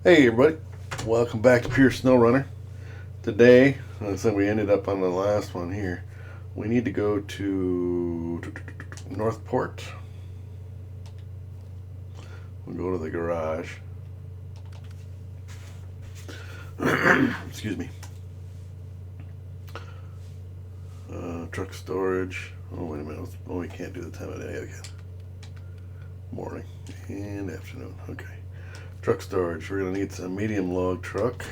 Hey everybody, welcome back to Pure Snowrunner. Today, I said we ended up on the last one here. We need to go to Northport. We'll go to the garage. Excuse me. Truck storage. Oh, wait a minute. Oh, we can't do the time of day again. Morning and afternoon. Okay. Truck storage. We're going to need some medium log truck.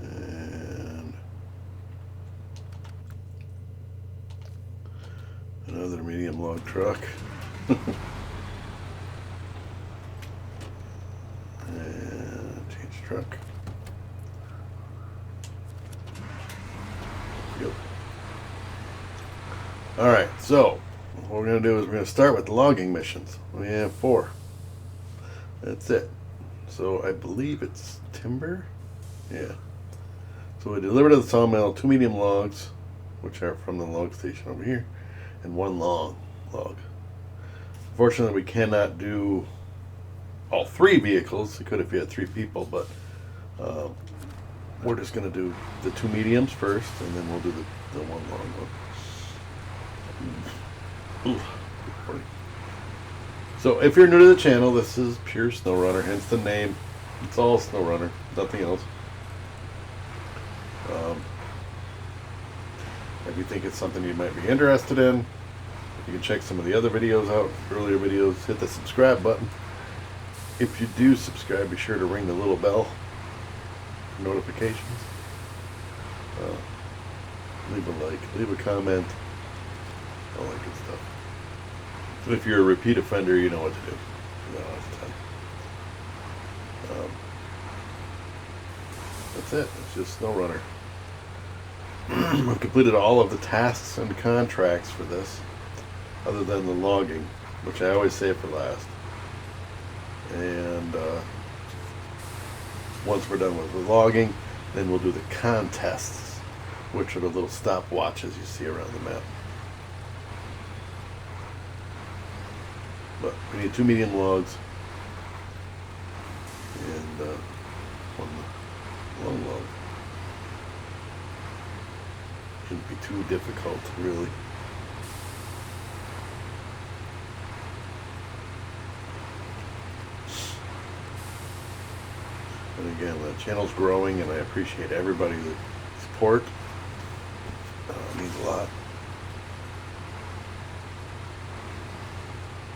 And another medium log truck. And change truck. Yep. Alright, so what we're going to do is we're going to start with logging missions. We have 4. That's it. So I believe it's timber? Yeah. So we deliver to the sawmill 2 medium logs, which are from the log station over here, and 1 long log. Unfortunately, we cannot do all 3 vehicles. We could if we had 3 people, but we're just going to do the 2 mediums first, and then we'll do the 1 long one. Ooh, so if you're new to the channel, this is Pure Snowrunner, hence the name. It's all Snowrunner, nothing else. If you think it's something you might be interested in, you can check some of the other videos out, earlier videos. Hit the subscribe button. If you do subscribe, be sure to ring the little bell for notifications. Leave a like, leave a comment, all that good stuff. So if you're a repeat offender, you know what to do. You know what to do. That's it. It's just Snowrunner. I've completed all of the tasks and contracts for this, other than the logging, which I always save for last. And once we're done with the logging, then we'll do the contests, which are the little stopwatches you see around the map. But we need 2 medium logs and 1 long log. Shouldn't be too difficult, really. And again, the channel's growing, and I appreciate everybody's support. It means a lot.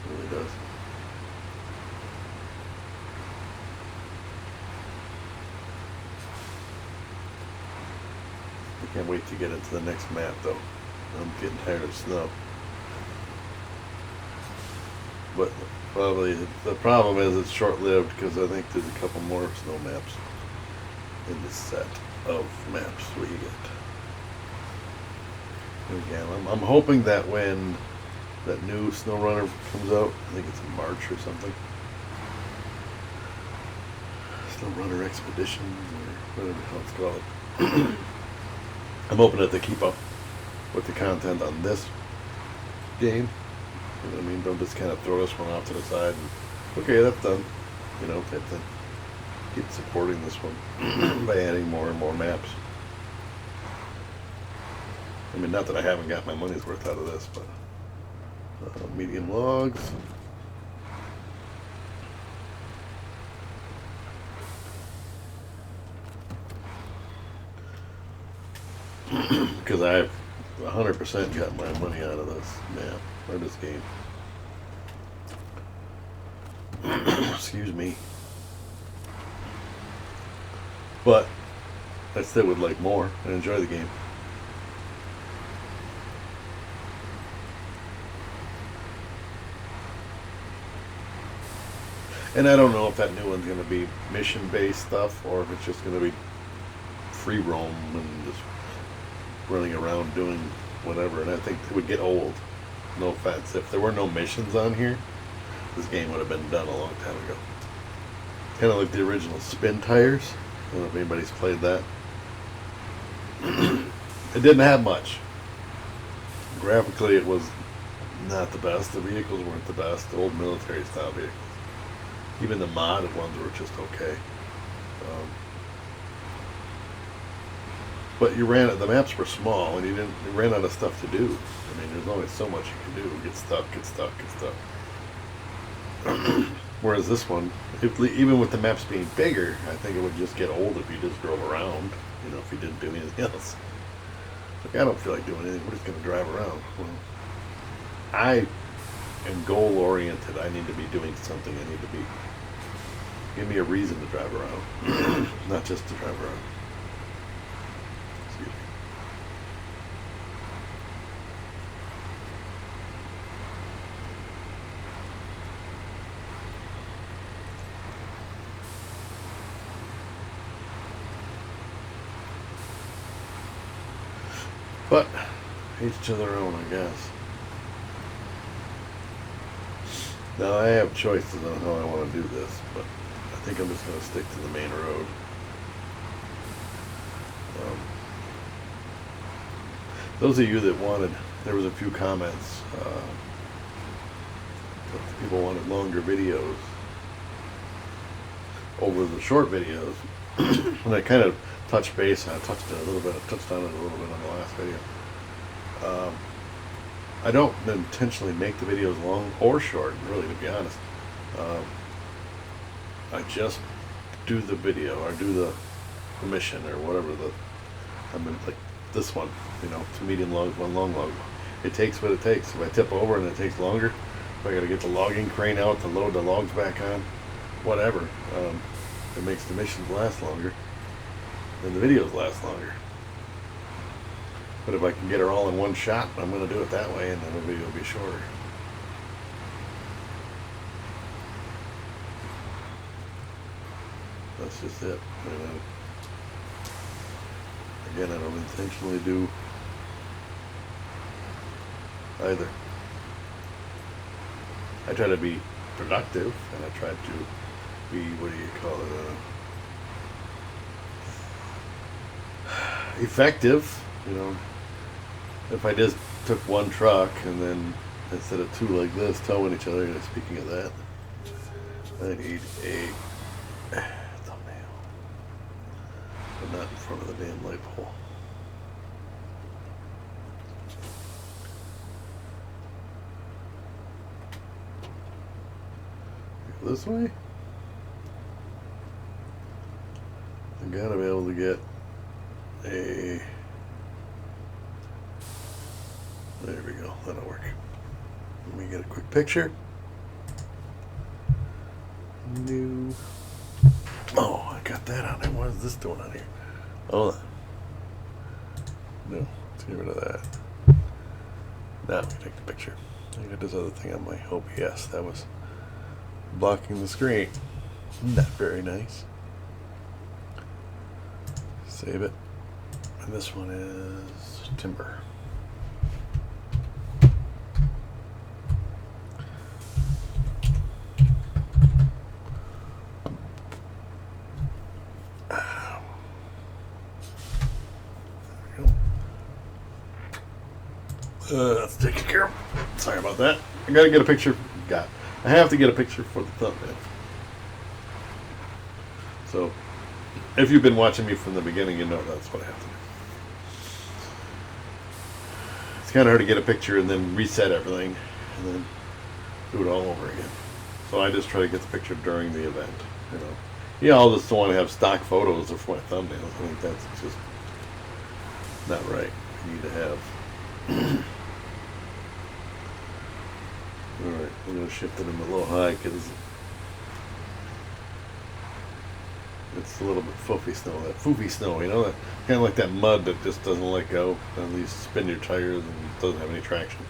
It really does. I can't wait to get into the next map, though. I'm getting tired of snow. But probably the problem is it's short-lived, because I think there's a couple more snow maps in this set of maps we get. And again, I'm hoping that when that new Snowrunner comes out, I think it's in March or something. Snowrunner Expedition, or whatever the hell it's called. I'm hoping that they keep up with the content on this game. You know what I mean? Don't just kind of throw this one off to the side and, okay, that's done. You know, type thing. Keep supporting this one by adding more and more maps. I mean, not that I haven't got my money's worth out of this, but medium logs. Because I've 100% got my money out of this map, or this game. Excuse me. But I still would like more and enjoy the game. And I don't know if that new one's going to be mission-based stuff, or if it's just going to be free roam and just running around doing whatever. And I think it would get old. No offense. If there were no missions on here, this game would have been done a long time ago. Kind of like the original Spin Tires. I don't know if anybody's played that. It didn't have much. Graphically, it was not the best. The vehicles weren't the best. The old military style vehicles. Even the modded ones were just okay. But the maps were small, and you ran out of stuff to do. I mean, there's only so much you can do. Get stuck. Whereas this one, even with the maps being bigger, I think it would just get old if you just drove around. You know, if you didn't do anything else. Like, I don't feel like doing anything. We're just going to drive around. Well, I am goal oriented. I need to be doing something. I need to be. Give me a reason to drive around, not just to drive around. Excuse me. But each to their own, I guess. Now I have choices on how I want to do this, but I think I'm just going to stick to the main road. Those of you that wanted, there was a few comments. That people wanted longer videos over the short videos, and I kind of touched base. I touched on it a little bit on the last video. I don't intentionally make the videos long or short, really, to be honest. I just do the video or do the mission or whatever like this one, you know, 2 medium logs, 1 long log. It takes what it takes. If I tip over and it takes longer, if I got to get the logging crane out to load the logs back on, whatever, it makes the missions last longer, then the videos last longer. But if I can get her all in one shot, I'm going to do it that way, and then the video will be shorter. That's just it. Again, I don't intentionally do either. I try to be productive, and I try to be, what do you call it, effective, you know. If I just took one truck and then instead of 2 like this towing each other, and speaking of that, I need a thumbnail, but not in front of the damn light pole. Go this way. I gotta be able to get a. There we go. That'll work. Let me get a quick picture. New. Oh, I got that on there. What is this doing on here? Hold on. No, let's get rid of that. Now we take the picture. I got this other thing on my OBS that was blocking the screen. Not very nice. Save it. And this one is timber. That's taken care of. Sorry about that. I gotta get a picture. I have to get a picture for the thumbnail. So, if you've been watching me from the beginning, you know that's what I have to do. It's kind of hard to get a picture and then reset everything and then do it all over again. So I just try to get the picture during the event. You know, yeah, I'll just want to have stock photos of my thumbnails. I think that's just not right. You need to have. Alright, I'm going to shift it in a little high because it's a little bit foofy snow. That foofy snow, you know, that kind of like that mud that just doesn't let go. And you spin your tires and it doesn't have any traction.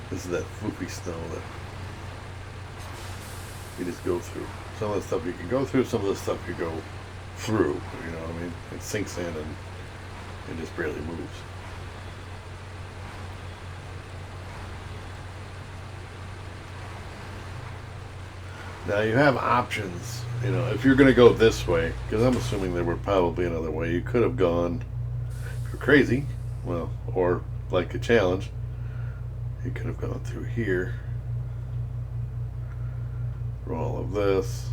This is that foofy snow that you just go through. Some of the stuff you can go through, some of the stuff you go through. You know what I mean? It sinks in and it just barely moves. Now you have options, you know, if you're going to go this way, because I'm assuming there were probably another way. You could have gone, if you're crazy, well, or like a challenge, You could have gone through here, through all of this,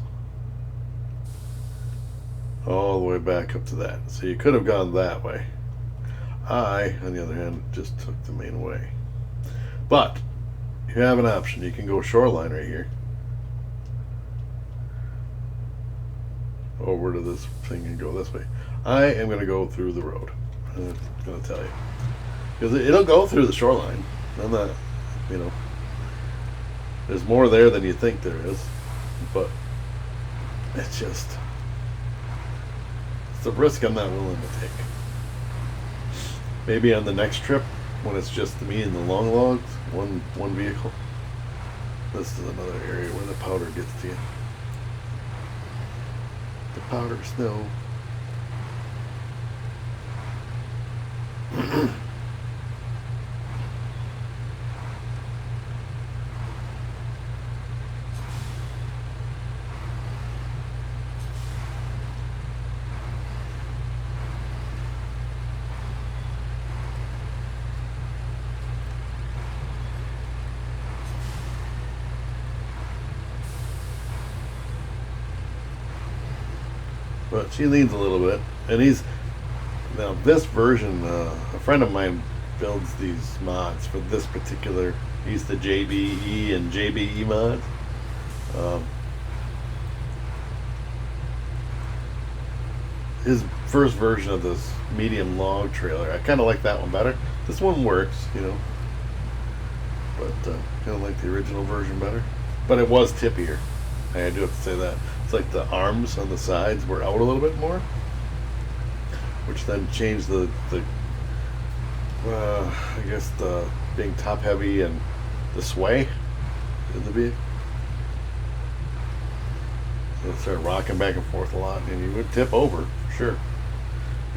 all the way back up to that. So you could have gone that way. I, on the other hand, just took the main way. But you have an option. You can go shoreline right here, over to this thing and go this way. I am going to go through the road. I'm going to tell you. Because it'll go through the shoreline. I'm not, you know, there's more there than you think there is. But it's just, it's a risk I'm not willing to take. Maybe on the next trip, when it's just me and the long logs, one vehicle. This is another area where the powder gets to you. The powder snow. But she leans a little bit, and he's now this version. A friend of mine builds these mods for this particular. He's the JBE and JBE mod. His first version of this medium log trailer, I kind of like that one better. This one works, you know, but kind of like the original version better. But it was tippier. I do have to say that. It's like the arms on the sides were out a little bit more, which then changed the I guess the being top heavy and the sway in the vehicle. So it started rocking back and forth a lot, and you would tip over for sure.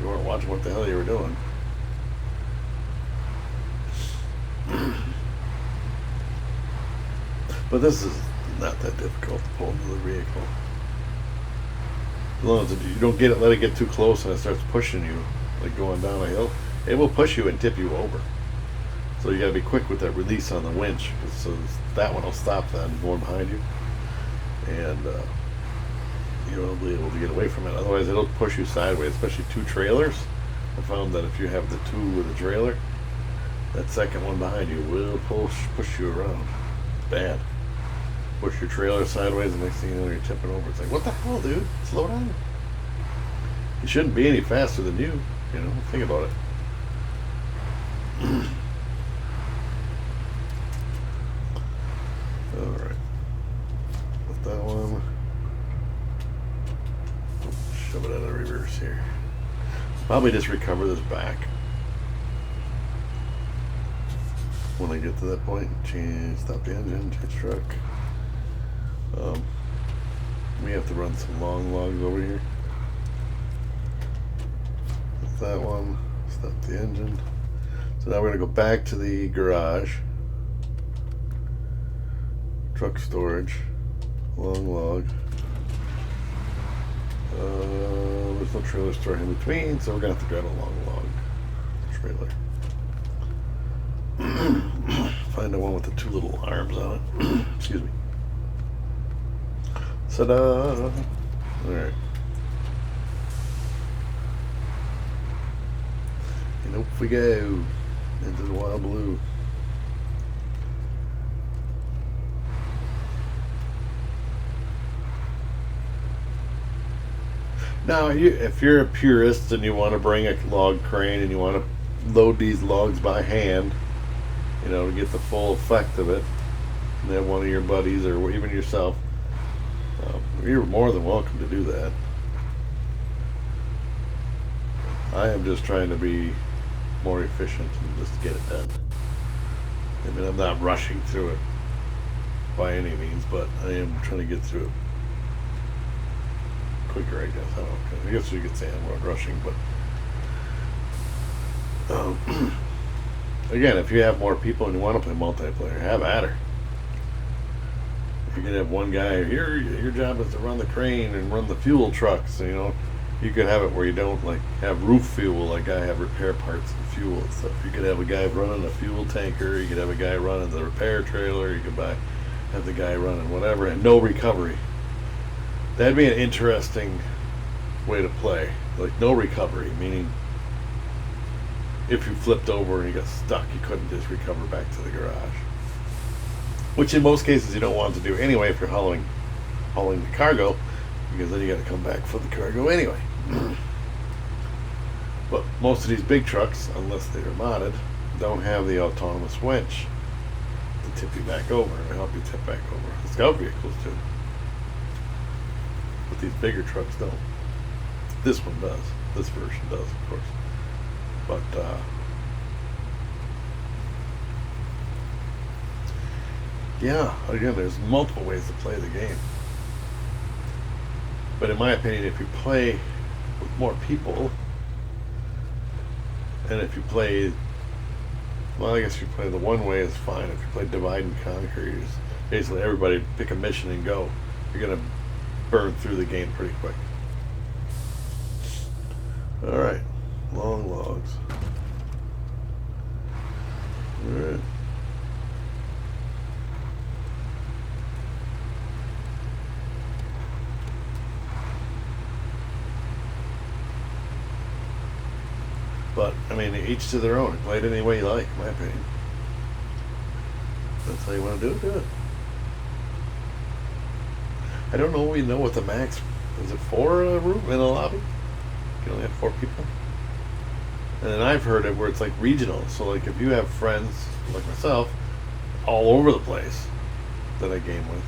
You weren't watching what the hell you were doing. But this is not that difficult to pull into the vehicle. As long as you don't let it get too close and it starts pushing you, like going down a hill, it will push you and tip you over. So you got to be quick with that release on the winch, so that one will stop then going behind you, and you will be able to get away from it. Otherwise, it'll push you sideways, especially two trailers. I found that if you have the two with a trailer, that second one behind you will push you around. Bad. Push your trailer sideways, and next thing you know, you're tipping over. It's like, what the hell, dude? Slow down. You shouldn't be any faster than you. You know, think about it. All right. Put that one. Shove it out of reverse here. Probably just recover this back. When I get to that point, stop the engine, change truck. We have to run some long logs over here. With that one, stop the engine. So now we're going to go back to the garage. Truck storage, long log. There's no trailer store in between, so we're going to have to grab a long log trailer. Find the one with the two little arms on it. Excuse me. Ta-da! Alright. And off we go into the wild blue. Now, if you're a purist and you want to bring a log crane and you want to load these logs by hand, you know, to get the full effect of it, and have one of your buddies or even yourself, you're more than welcome to do that. I am just trying to be more efficient and just get it done. I mean, I'm not rushing through it by any means, but I am trying to get through it quicker, I guess. I guess you could say I'm not rushing, but again, if you have more people and you want to play multiplayer, have at her. You can have one guy here. Your job is to run the crane and run the fuel trucks. You know, You could have it where you don't like have roof fuel, like I have repair parts and fuel and stuff. You could have a guy running a fuel tanker. You could have a guy running the repair trailer. You could have the guy running whatever, and no recovery. That'd be an interesting way to play. Like no recovery, meaning if you flipped over and you got stuck, you couldn't just recover back to the garage. Which in most cases you don't want to do anyway if you're hauling the cargo, because then you got to come back for the cargo anyway. But most of these big trucks, unless they're modded, don't have the autonomous winch to tip you back over or help you tip back over. The scout vehicles do, but these bigger trucks don't. This one does. This version does, of course. But yeah, again, there's multiple ways to play the game. But in my opinion, if you play with more people, and if you play, well, I guess if you play the one way is fine. If you play divide and conquer, you just basically everybody pick a mission and go. You're gonna burn through the game pretty quick. All right, long logs. All right. But, I mean, each to their own. Play it any way you like, in my opinion. That's how you want to do it. I don't know, we know what the max, is it 4 room in a lobby? You can only have 4 people. And then I've heard it where it's like regional. So, like, if you have friends, like myself, all over the place that I game with,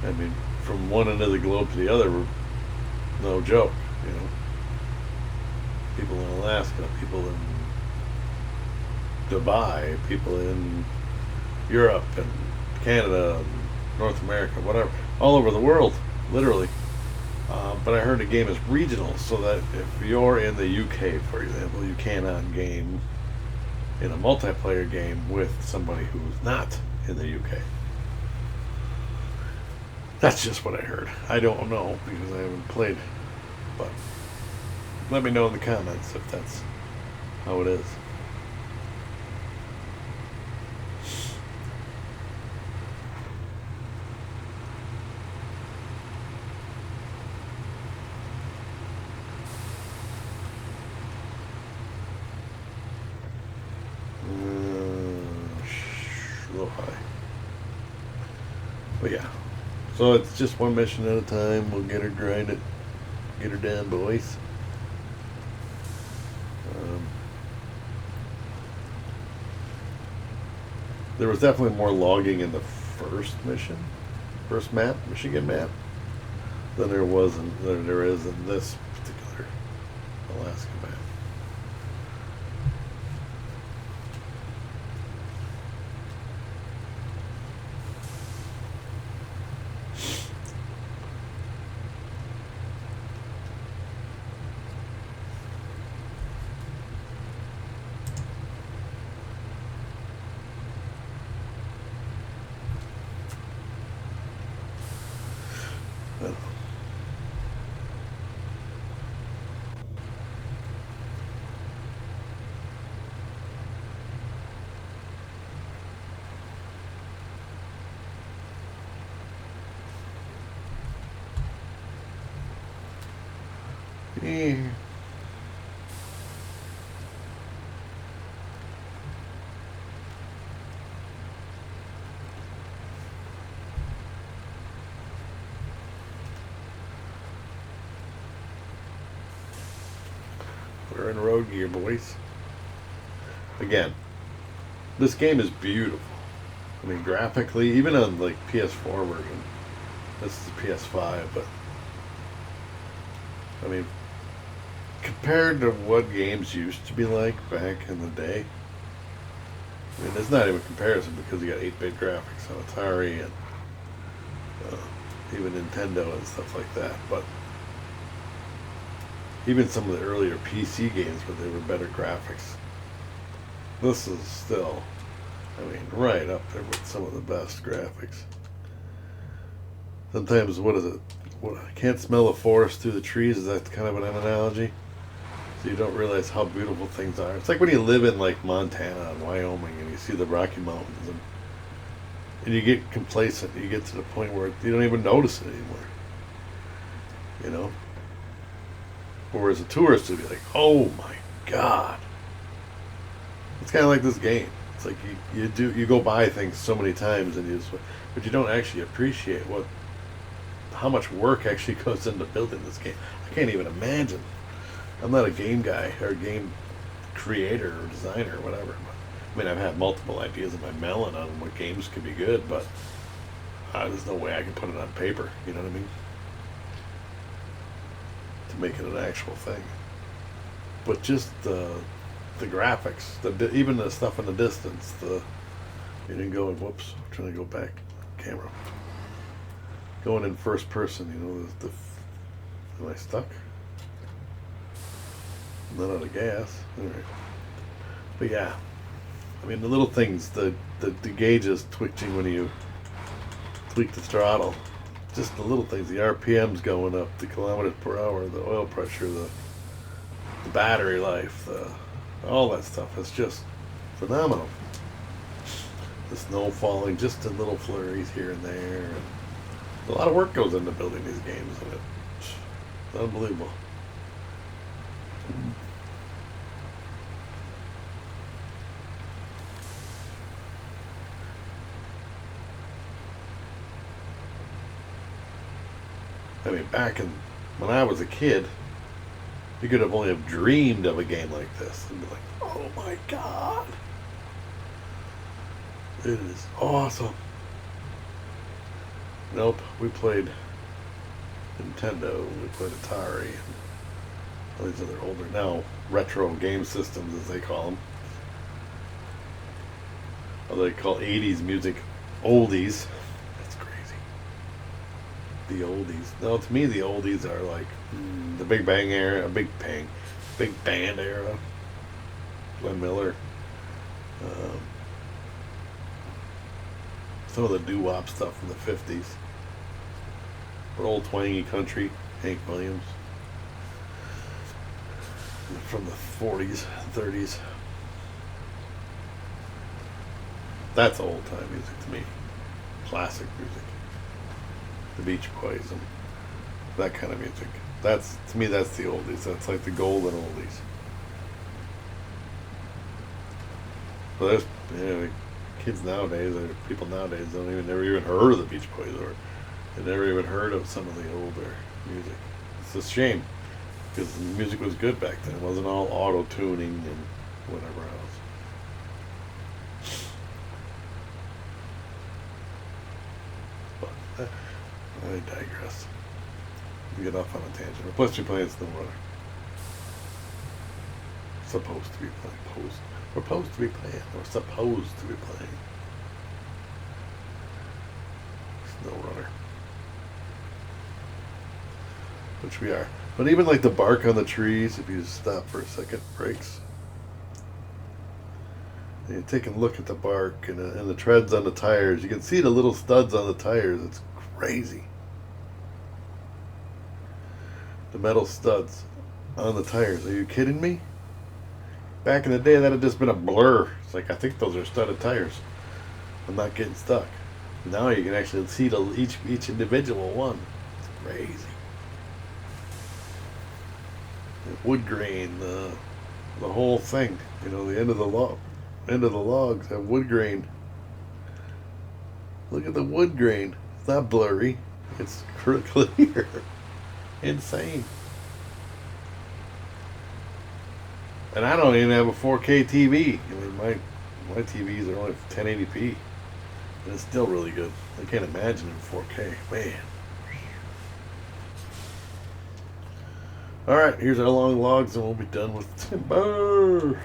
I mean, from one end of the globe to the other, no joke, you know. People in Alaska, people in Dubai, people in Europe and Canada, and North America, whatever, all over the world, literally. But I heard the game is regional, so that if you're in the UK, for example, you cannot game in a multiplayer game with somebody who's not in the UK. That's just what I heard. I don't know because I haven't played, but let me know in the comments if that's how it is. A little high. But yeah. So it's just one mission at a time. We'll get her grinded. Get her done, boys. There was definitely more logging in the first map, Michigan map, than there is in this particular Alaska map. Yeah. We're in road gear, boys. Again, this game is beautiful. I mean, graphically, even on like PS4 version. This is the PS5, but I mean, compared to what games used to be like back in the day, I mean, there's not even comparison because you got 8-bit graphics on Atari and even Nintendo and stuff like that. But even some of the earlier PC games where they were better graphics, this is still, I mean, right up there with some of the best graphics. Sometimes, what is it? what, I can't smell the forest through the trees. Is that kind of an analogy? So you don't realize how beautiful things are. It's like when you live in like Montana and Wyoming and you see the Rocky Mountains and you get complacent. You get to the point where you don't even notice it anymore. You know? Whereas a tourist would be like, oh my God. It's kind of like this game. It's like you go by things so many times and but you don't actually appreciate how much work actually goes into building this game. I can't even imagine. I'm not a game guy or a game creator or designer or whatever. I mean, I've had multiple ideas in my melon on what games could be good, but there's no way I can put it on paper. You know what I mean? To make it an actual thing. But just the graphics, even the stuff in the distance, you didn't go in. Whoops! I'm trying to go back. Camera. Going in first person. You know am I stuck? I'm not out of gas. All right. But yeah, I mean the little things, the gauges twitching when you tweak the throttle, just the little things, the RPMs going up, the kilometers per hour, the oil pressure, the battery life, all that stuff. It's just phenomenal. The snow falling just in little flurries here and there. And a lot of work goes into building these games, and it's unbelievable. I mean, when I was a kid, you could have only have dreamed of a game like this and be like, oh my God, it is awesome. Nope, we played Nintendo, we played Atari, and all these other older, now retro game systems as they call them. Or they call 80s music oldies. That's crazy. The oldies. No, to me the oldies are like the Big Bang era, Big Band era. Glenn Miller. Some of the doo-wop stuff from the 50s. Or old twangy country, Hank Williams. From the 40s, 30s. That's old time music to me. Classic music. The Beach Boys and that kind of music. To me, that's the oldies. That's like the golden oldies. But there's kids nowadays, or people nowadays, never even heard of the Beach Boys, or they never even heard of some of the older music. It's a shame, because the music was good back then. It wasn't all auto-tuning and whatever else. But I digress. We get off on a tangent. We're supposed to be playing Snowrunner. Supposed to be playing. We're supposed to be playing. We're supposed to be playing Snowrunner. Which we are. But even like the bark on the trees, if you just stop for a second, breaks. And you take a look at the bark and the treads on the tires. You can see the little studs on the tires. It's crazy. The metal studs on the tires. Are you kidding me? Back in the day, that had just been a blur. It's like, I think those are studded tires. I'm not getting stuck. Now you can actually see each individual one. It's crazy. The wood grain, the whole thing. You know, the end of the logs have wood grain. Look at the wood grain. It's not blurry. It's clear. Insane. And I don't even have a 4K TV. I mean, my TVs are only 1080p. And it's still really good. I can't imagine in 4K. Man. Alright, here's our long logs and we'll be done with timber.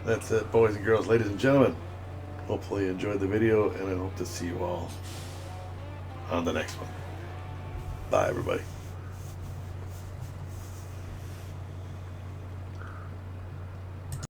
That's it, boys and girls, ladies and gentlemen. Hopefully you enjoyed the video, and I hope to see you all on the next one. Bye, everybody.